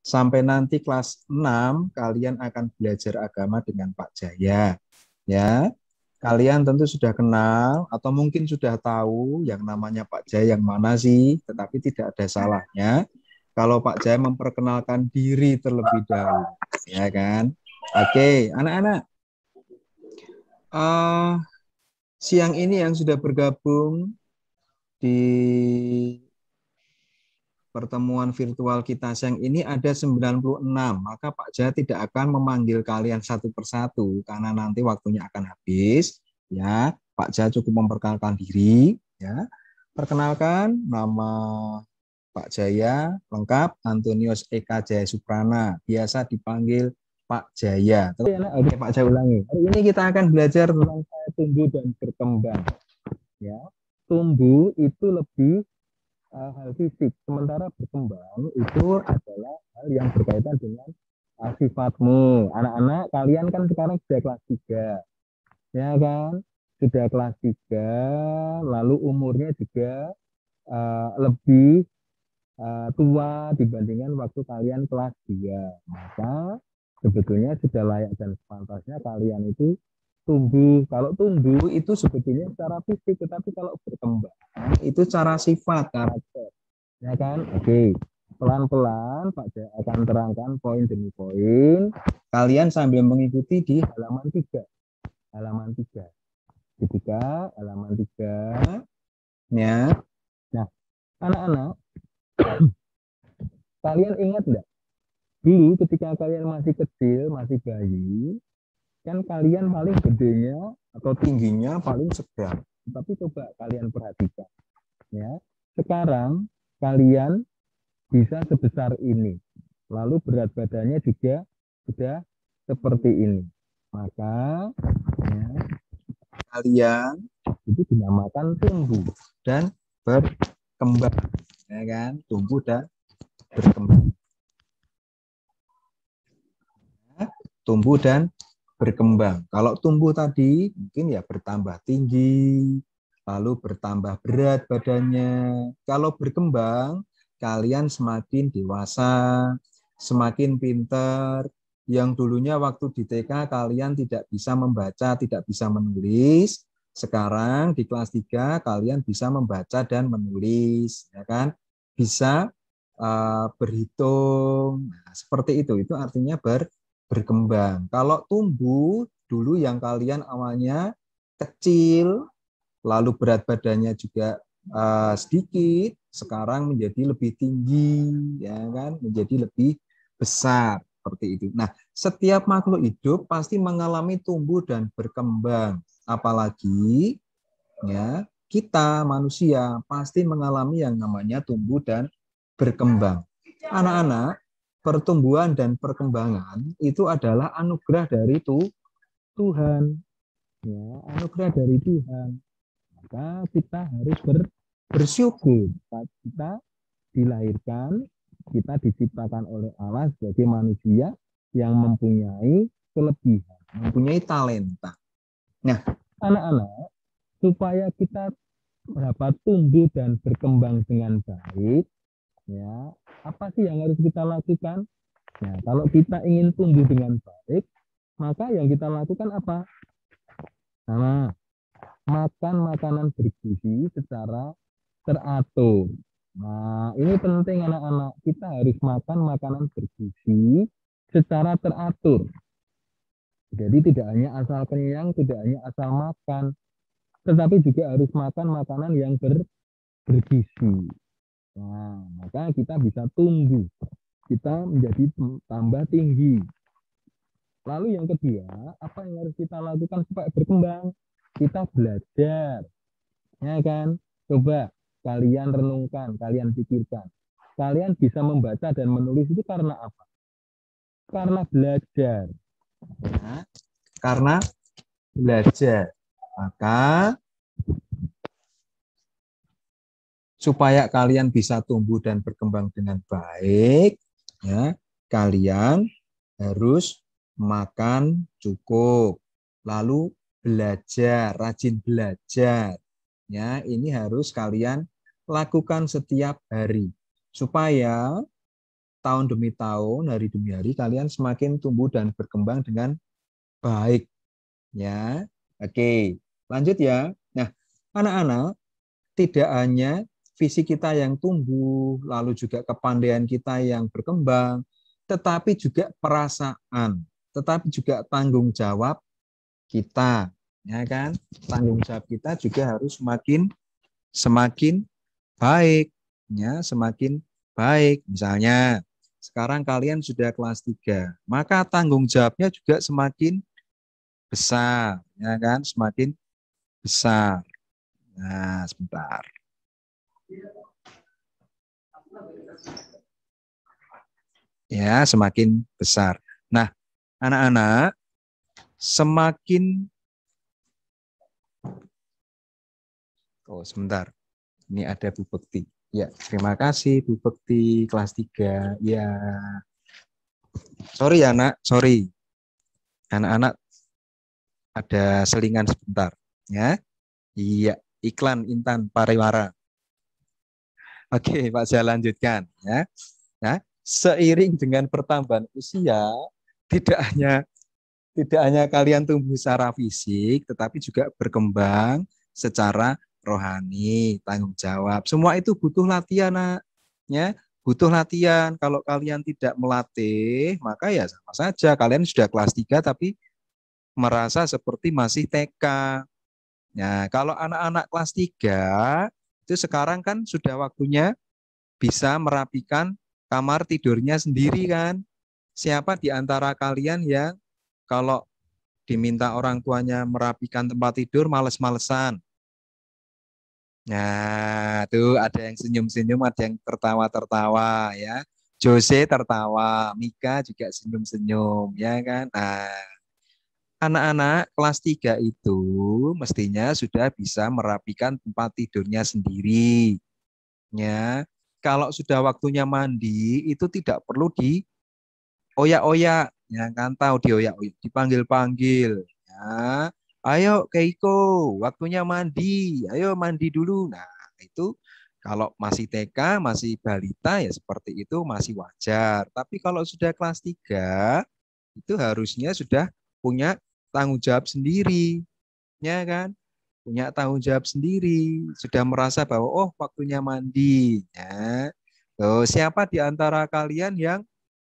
sampai nanti kelas 6 kalian akan belajar agama dengan Pak Jaya. Ya, kalian tentu sudah kenal atau mungkin sudah tahu yang namanya Pak Jaya yang mana sih, tetapi tidak ada salahnya kalau Pak Jaya memperkenalkan diri terlebih dahulu, ya kan? Oke, anak-anak, eh, siang ini yang sudah bergabung di pertemuan virtual kita siang ini ada 96, maka Pak Jaya tidak akan memanggil kalian satu persatu karena nanti waktunya akan habis. Ya, Pak Jaya cukup memperkenalkan diri. Ya, perkenalkan nama Pak Jaya lengkap Antonius Eka Jaya Suprana, biasa dipanggil Pak Jaya. Oke, Pak Jaya ulangi. Hari ini kita akan belajar tentang tumbuh dan berkembang. Ya, tumbuh itu lebih hal fisik, sementara berkembang itu adalah hal yang berkaitan dengan sifatmu. Anak-anak, kalian kan sekarang sudah kelas 3, ya kan? Sudah kelas 3, lalu umurnya juga lebih tua dibandingkan waktu kalian kelas 2. Maka sebetulnya sudah layak dan sepantasnya kalian itu tumbuh. Kalau tumbuh itu sebetulnya secara fisik, tetapi kalau berkembang itu secara sifat, karakter. Ya kan? Oke. Pelan-pelan Pak Jaya akan terangkan poin demi poin. Kalian sambil mengikuti di halaman 3. Halaman 3. Ketika halaman 3. Ya. Nah, anak-anak, kalian ingat enggak? Dulu ketika kalian masih kecil, masih bayi, kan kalian paling gedenya atau tingginya paling sedang. Tapi coba kalian perhatikan. Ya. Sekarang kalian bisa sebesar ini. Lalu berat badannya juga sudah seperti ini. Maka ya, kalian itu dinamakan tumbuh dan berkembang. Ya kan? Tumbuh dan berkembang. Ya, tumbuh dan berkembang. Kalau tumbuh tadi mungkin ya bertambah tinggi, lalu bertambah berat badannya. Kalau berkembang, kalian semakin dewasa, semakin pintar. Yang dulunya waktu di TK kalian tidak bisa membaca, tidak bisa menulis. Sekarang di kelas 3 kalian bisa membaca dan menulis, ya kan? Bisa berhitung. Nah, seperti itu. Itu artinya berkembang. Kalau tumbuh, dulu yang kalian awalnya kecil, lalu berat badannya juga sedikit, sekarang menjadi lebih tinggi, ya kan? Menjadi lebih besar seperti itu. Nah, setiap makhluk hidup pasti mengalami tumbuh dan berkembang. Apalagi ya kita manusia pasti mengalami yang namanya tumbuh dan berkembang. Anak-anak, pertumbuhan dan perkembangan itu adalah anugerah dari Tuhan. Ya, anugerah dari Tuhan. Maka kita harus bersyukur. Kita dilahirkan, kita diciptakan oleh Allah sebagai manusia yang mempunyai kelebihan, mempunyai talenta. Nah, anak-anak, supaya kita dapat tumbuh dan berkembang dengan baik, ya, apa sih yang harus kita lakukan? Nah, kalau kita ingin tumbuh dengan baik, maka yang kita lakukan apa? Nah, makan makanan bergizi secara teratur. Nah, ini penting anak-anak. Kita harus makan makanan bergizi secara teratur. Jadi tidak hanya asal kenyang, tidak hanya asal makan, tetapi juga harus makan makanan yang bergizi. Nah, maka kita bisa tumbuh, kita menjadi tambah tinggi. Lalu yang kedua, apa yang harus kita lakukan supaya berkembang? Kita belajar, ya kan? Coba kalian renungkan, kalian pikirkan. Kalian bisa membaca dan menulis itu karena apa? Karena belajar. Ya, karena belajar. Maka supaya kalian bisa tumbuh dan berkembang dengan baik, ya, kalian harus makan cukup, lalu belajar, rajin belajar. Ya, ini harus kalian lakukan setiap hari supaya tahun demi tahun, hari demi hari kalian semakin tumbuh dan berkembang dengan baik. Ya, oke. Lanjut ya. Nah, anak-anak, tidak hanya fisik kita yang tumbuh, lalu juga kepandaian kita yang berkembang, tetapi juga perasaan, tetapi juga tanggung jawab kita, ya kan? Tanggung jawab kita juga harus semakin baik, ya, semakin baik. Misalnya, sekarang kalian sudah kelas 3, maka tanggung jawabnya juga semakin besar, ya kan? Semakin besar. Nah, sebentar. Ya, semakin besar. Nah, anak-anak, semakin sebentar. Ini ada Bu Bekti. Ya, terima kasih Bu Bekti kelas 3. Ya. Sorry ya, Nak. Sorry. Anak-anak ada selingan sebentar, ya. Iya, iklan Intan Pariwara. Oke, Pak, saya lanjutkan, ya. Nah, seiring dengan pertambahan usia, tidak hanya kalian tumbuh secara fisik, tetapi juga berkembang secara rohani, tanggung jawab. Semua itu butuh latihan, Nak. Ya, butuh latihan. Kalau kalian tidak melatih, maka ya sama saja. Kalian sudah kelas 3 tapi merasa seperti masih TK. Nah, kalau anak-anak kelas 3 itu sekarang kan sudah waktunya bisa merapikan kamar tidurnya sendiri kan. Siapa di antara kalian yang kalau diminta orang tuanya merapikan tempat tidur males-malesan? Nah, tuh ada yang senyum-senyum, ada yang tertawa-tertawa ya. Jose tertawa, Mika juga senyum-senyum ya kan. Nah, anak-anak kelas 3 itu mestinya sudah bisa merapikan tempat tidurnya sendiri. Ya, kalau sudah waktunya mandi itu tidak perlu dioyak-oyak, ya kan, tahu dioyak-oyak, dipanggil-panggil. Ya, ayo Keiko, waktunya mandi, ayo mandi dulu. Nah, itu kalau masih TK, masih balita ya seperti itu masih wajar. Tapi kalau sudah kelas 3 itu harusnya sudah punya tanggung jawab sendiri, ya kan? Punya tanggung jawab sendiri, sudah merasa bahwa oh waktunya mandi. Ya. Tuh, siapa di antara kalian yang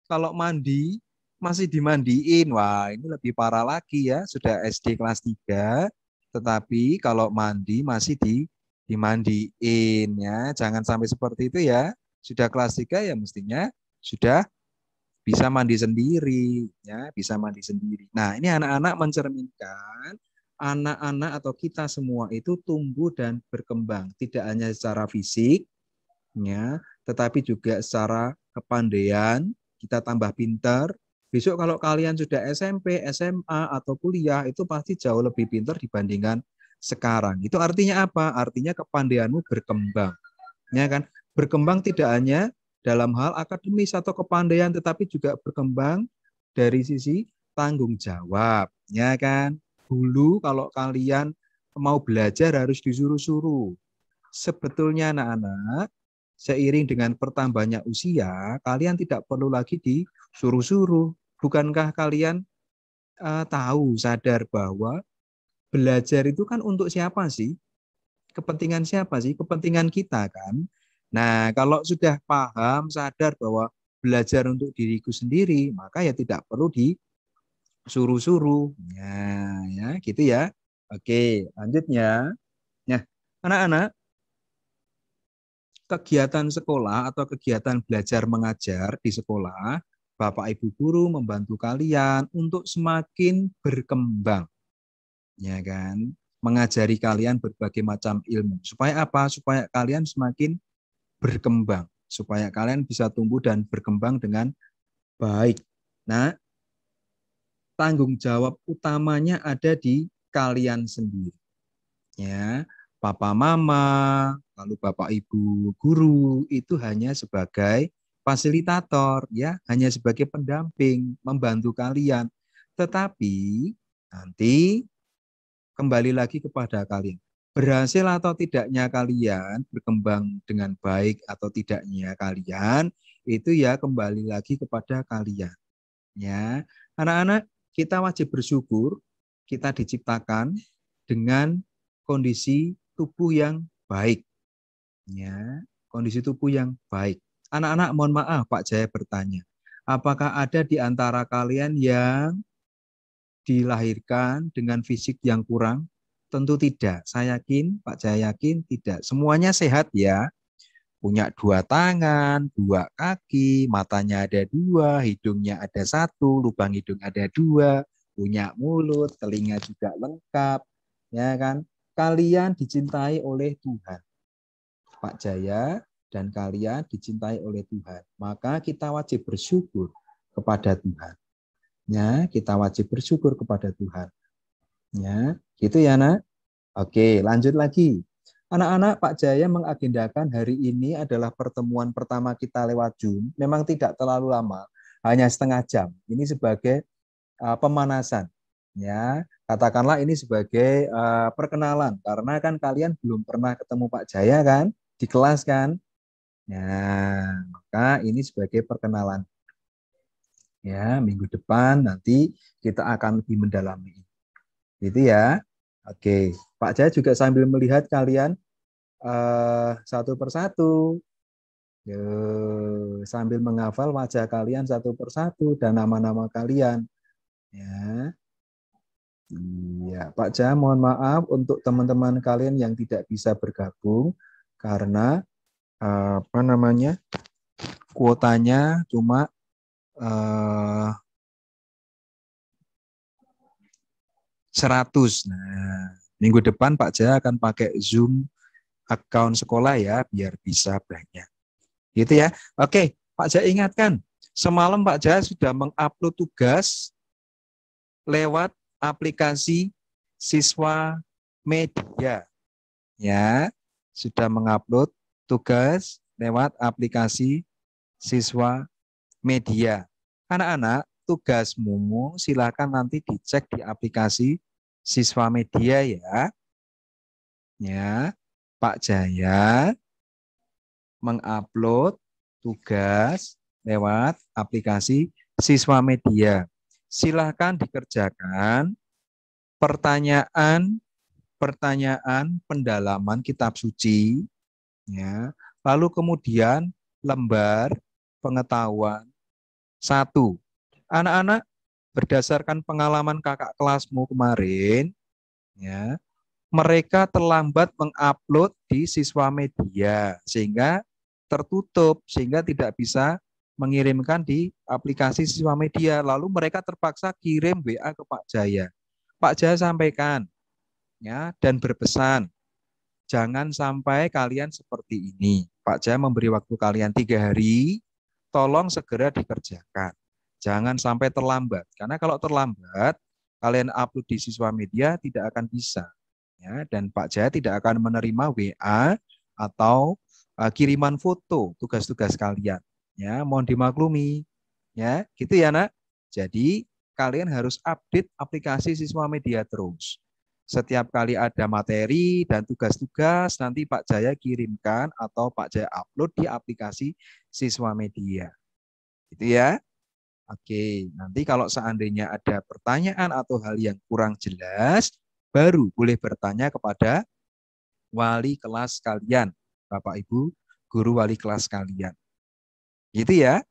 kalau mandi masih dimandiin? Wah, ini lebih parah lagi ya, sudah SD kelas 3, tetapi kalau mandi masih dimandiin ya. Jangan sampai seperti itu ya. Sudah kelas 3 ya mestinya sudah bisa mandi sendiri ya, bisa mandi sendiri. Nah, ini anak-anak mencerminkan anak-anak atau kita semua itu tumbuh dan berkembang tidak hanya secara fisik ya, tetapi juga secara kepandaian, kita tambah pintar. Besok kalau kalian sudah SMP, SMA atau kuliah itu pasti jauh lebih pintar dibandingkan sekarang. Itu artinya apa? Artinya kepandaianmu berkembang. Ya kan? Berkembang tidak hanya dalam hal akademis atau kepandaian, tetapi juga berkembang dari sisi tanggung jawab, ya kan? Dulu kalau kalian mau belajar harus disuruh-suruh. Sebetulnya anak-anak, seiring dengan pertambahannya usia, kalian tidak perlu lagi disuruh-suruh. Bukankah kalian tahu, sadar bahwa belajar itu kan untuk siapa sih? Kepentingan siapa sih? Kepentingan kita kan. Nah, kalau sudah paham, sadar bahwa belajar untuk diriku sendiri, maka ya tidak perlu disuruh-suruh. Ya, gitu ya. Oke, lanjutnya. Nah, anak-anak, kegiatan sekolah atau kegiatan belajar mengajar di sekolah, Bapak Ibu guru membantu kalian untuk semakin berkembang. Ya kan? Mengajari kalian berbagai macam ilmu. Supaya apa? Supaya kalian semakin berkembang, supaya kalian bisa tumbuh dan berkembang dengan baik. Nah, tanggung jawab utamanya ada di kalian sendiri. Ya, papa mama, lalu bapak ibu guru itu hanya sebagai fasilitator, ya, hanya sebagai pendamping, membantu kalian. Tetapi nanti kembali lagi kepada kalian. Berhasil atau tidaknya kalian berkembang dengan baik atau tidaknya kalian itu ya kembali lagi kepada kalian. Ya, anak-anak, kita wajib bersyukur kita diciptakan dengan kondisi tubuh yang baik. Ya, kondisi tubuh yang baik. Anak-anak, mohon maaf, Pak Jaya bertanya, apakah ada di antara kalian yang dilahirkan dengan fisik yang kurang? Tentu tidak. Saya yakin, Pak Jaya yakin tidak. Semuanya sehat ya. Punya 2 tangan, 2 kaki, matanya ada 2, hidungnya ada 1, lubang hidung ada 2, punya mulut, telinga juga lengkap, ya kan? Kalian dicintai oleh Tuhan, Pak Jaya, dan kalian dicintai oleh Tuhan. Maka kita wajib bersyukur kepada Tuhan. Ya, kita wajib bersyukur kepada Tuhan. Ya, gitu ya, Nak. Oke, lanjut lagi. Anak-anak, Pak Jaya mengagendakan hari ini adalah pertemuan pertama kita lewat Zoom. Memang tidak terlalu lama, hanya setengah jam. Ini sebagai pemanasan. Ya, katakanlah ini sebagai perkenalan, karena kan kalian belum pernah ketemu Pak Jaya kan di kelas kan. Nah, maka ini sebagai perkenalan. Ya, minggu depan nanti kita akan lebih mendalami. Gitu ya. Oke, Pak Jaya juga sambil melihat kalian satu persatu, sambil menghafal wajah kalian satu persatu dan nama-nama kalian. Ya, iya, Pak Jaya mohon maaf untuk teman-teman kalian yang tidak bisa bergabung karena apa namanya kuotanya cuma 100. Nah, minggu depan Pak Jaya akan pakai Zoom account sekolah ya, biar bisa banyak. Gitu ya. Oke, Pak Jaya ingatkan, semalam Pak Jaya sudah mengupload tugas lewat aplikasi Siswa Media. Ya, sudah mengupload tugas lewat aplikasi Siswa Media. Anak-anak, tugasmu silakan nanti dicek di aplikasi Siswa Media ya. Ya, Pak Jaya mengupload tugas lewat aplikasi Siswa Media. Silahkan dikerjakan pertanyaan pendalaman kitab suci, ya. Lalu kemudian lembar pengetahuan 1. Anak-anak, berdasarkan pengalaman kakak kelasmu kemarin, ya, mereka terlambat mengupload di Siswa Media sehingga tertutup, sehingga tidak bisa mengirimkan di aplikasi Siswa Media. Lalu mereka terpaksa kirim WA ke Pak Jaya. Pak Jaya sampaikan ya dan berpesan, jangan sampai kalian seperti ini. Pak Jaya memberi waktu kalian 3 hari, tolong segera dikerjakan. Jangan sampai terlambat, karena kalau terlambat, kalian upload di Siswa Media tidak akan bisa. Ya, dan Pak Jaya tidak akan menerima WA atau kiriman foto tugas-tugas kalian. Ya, mohon dimaklumi. Ya, gitu ya, Nak. Jadi, kalian harus update aplikasi Siswa Media terus. Setiap kali ada materi dan tugas-tugas, nanti Pak Jaya kirimkan atau Pak Jaya upload di aplikasi Siswa Media. Gitu ya. Oke, nanti kalau seandainya ada pertanyaan atau hal yang kurang jelas, baru boleh bertanya kepada wali kelas kalian, Bapak Ibu, guru wali kelas kalian. Gitu ya.